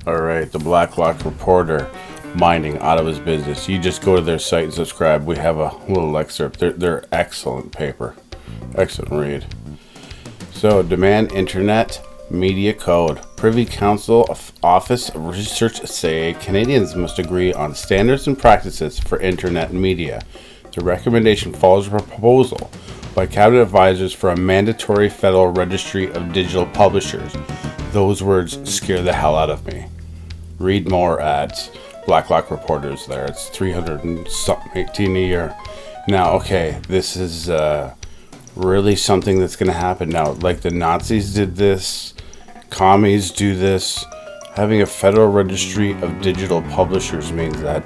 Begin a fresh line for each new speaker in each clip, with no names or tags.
All right, the Blacklock Reporter, minding out of his business. You just go to their site and subscribe. We have a little excerpt. They're excellent paper. Excellent read. So, demand Internet Media Code. Privy Council Office of Research say Canadians must agree on standards and practices for Internet media. The recommendation follows a proposal by Cabinet advisors for a mandatory federal registry of digital publishers. Those words scare the hell out of me. Read more at Blacklock Reporters there. It's $318 a year. Now, okay, this is really something that's going to happen now. Like the Nazis did this, commies do this. Having a federal registry of digital publishers means that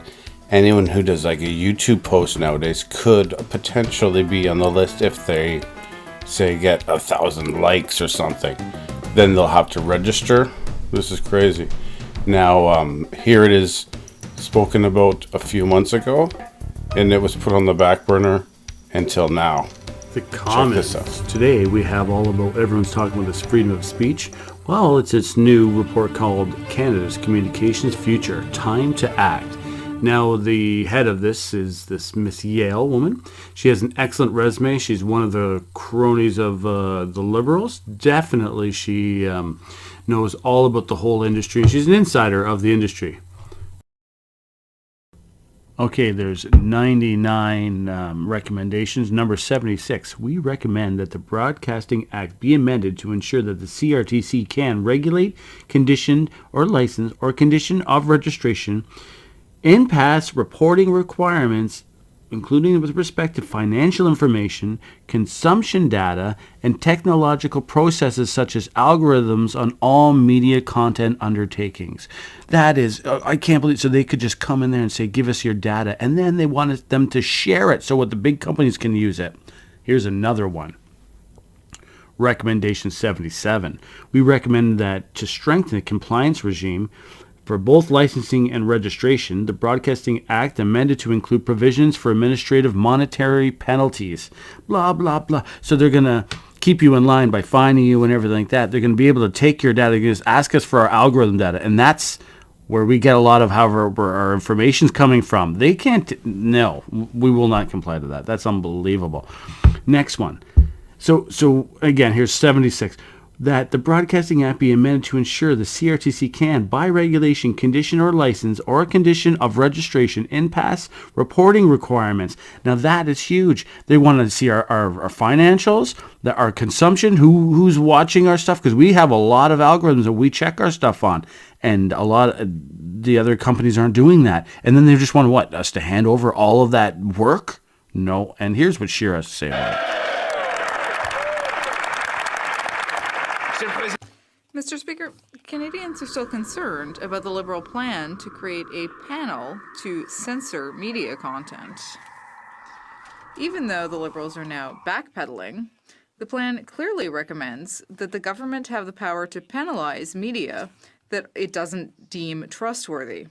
anyone who does like a YouTube post nowadays could potentially be on the list if they say get 1,000 likes or something. Then they'll have to register. This is crazy. Now, here it is spoken about a few months ago, and it was put on the back burner until now.
The comments. Today we have all about, everyone's talking about this freedom of speech. Well, it's this new report called Canada's Communications Future, Time to Act. Now, the head of this is this Miss Yale woman. She has an excellent resume. She's one of the cronies of the Liberals. Definitely, she knows all about the whole industry. She's an insider of the industry. Okay, there's 99 recommendations. Number 76, we recommend that the Broadcasting Act be amended to ensure that the CRTC can regulate, condition, or license, or condition of registration in-pass reporting requirements, including with respect to financial information, consumption data, and technological processes such as algorithms on all media content undertakings. That is, I can't believe, so they could just come in there and say, give us your data, and then they wanted them to share it so what the big companies can use it. Here's another one. Recommendation 77. We recommend that to strengthen the compliance regime for both licensing and registration, the Broadcasting Act amended to include provisions for administrative monetary penalties. Blah, blah, blah. So they're going to keep you in line by fining you and everything like that. They're going to be able to take your data. They're going to just ask us for our algorithm data. And that's where we get a lot of how our information's coming from. They can't, no, we will not comply to that. That's unbelievable. Next one. So again, here's 76. That the Broadcasting Act be amended to ensure the CRTC can, by regulation, condition or license, or a condition of registration, in-pass reporting requirements. Now that is huge. They want to see our financials, our consumption, who's watching our stuff, because we have a lot of algorithms that we check our stuff on, and a lot of the other companies aren't doing that. And then they just want us to hand over all of that work? No. And here's what Shira has to say about it.
Mr. Speaker, Canadians are still concerned about the Liberal plan to create a panel to censor media content. Even though the Liberals are now backpedaling, the plan clearly recommends that the government have the power to penalize media that it doesn't deem trustworthy.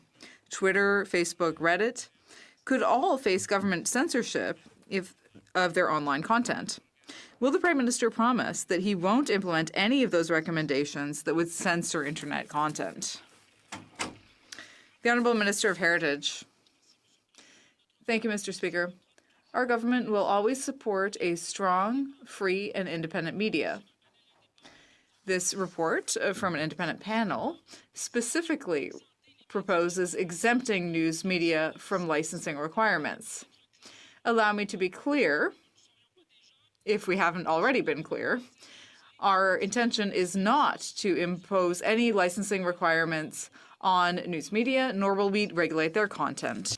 Twitter, Facebook, Reddit could all face government censorship of their online content. Will the Prime Minister promise that he won't implement any of those recommendations that would censor internet content? The Honourable Minister of Heritage. Thank you, Mr. Speaker. Our government will always support a strong, free, and independent media. This report from an independent panel specifically proposes exempting news media from licensing requirements. Allow me to be clear, if we haven't already been clear, our intention is not to impose any licensing requirements on news media, nor will we regulate their content.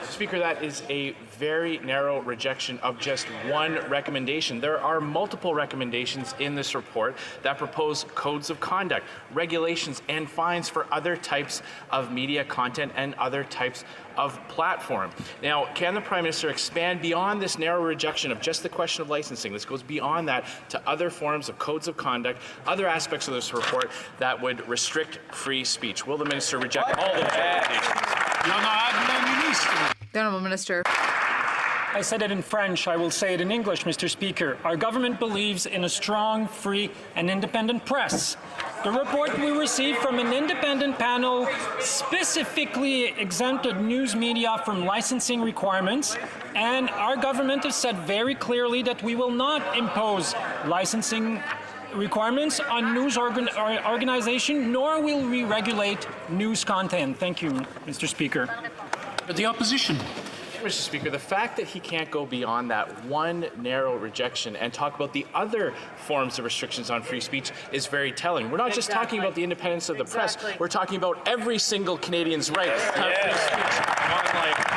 Speaker, that is a very narrow rejection of just one recommendation. There are multiple recommendations in this report that propose codes of conduct, regulations, and fines for other types of media content and other types of platform. Now, can the Prime Minister expand beyond this narrow rejection of just the question of licensing? This goes beyond that to other forms of codes of conduct, other aspects of this report that would restrict free speech. Will the Minister reject all the recommendations?
The Honourable Minister.
I said it in French, I will say it in English, Mr. Speaker. Our government believes in a strong, free, and independent press. The report we received from an independent panel specifically exempted news media from licensing requirements, and our government has said very clearly that we will not impose licensing requirements on news organization, nor will we regulate news content. Thank you, Mr. Speaker.
The opposition.
Mr. Speaker, the fact that he can't go beyond that one narrow rejection and talk about the other forms of restrictions on free speech is very telling. We're not just talking about the independence of the press, we're talking about every single Canadian's right to have free speech online.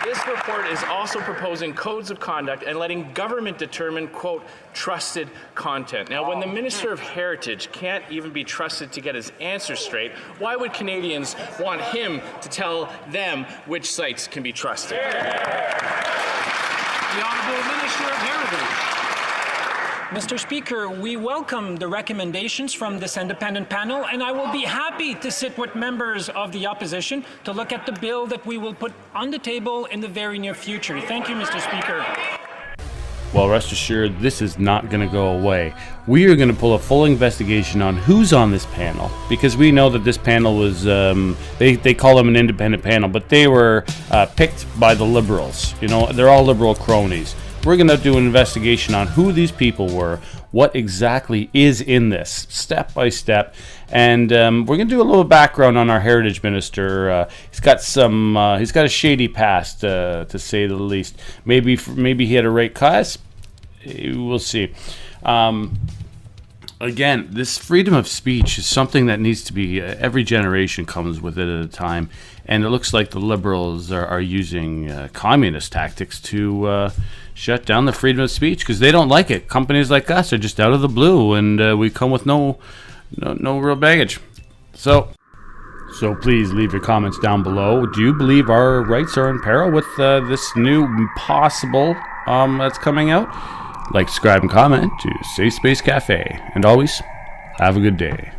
This report is also proposing codes of conduct and letting government determine, quote, trusted content. Now, when the Minister of Heritage can't even be trusted to get his answers straight, why would Canadians want him to tell them which sites can be trusted?
The Honourable Minister of Heritage.
Mr. Speaker, we welcome the recommendations from this independent panel, and I will be happy to sit with members of the opposition to look at the bill that we will put on the table in the very near future. Thank you, Mr. Speaker.
Well, rest assured, this is not going to go away. We are going to pull a full investigation on who's on this panel, because we know that this panel was, they call them an independent panel, but they were picked by the Liberals. You know, they're all Liberal cronies. We're going to do an investigation on who these people were, what exactly is in this, step by step, and we're going to do a little background on our Heritage Minister. He's got a shady past, to say the least. Maybe he had a right cause. We'll see. Again, this freedom of speech is something that needs to be, every generation comes with it at a time, and it looks like the Liberals are using communist tactics to shut down the freedom of speech because they don't like it. Companies like us are just out of the blue, and we come with no real baggage. So please leave your comments down below. Do you believe our rights are in peril with this new possible that's coming out? Like, subscribe, and comment to Safe Space Cafe. And always, have a good day.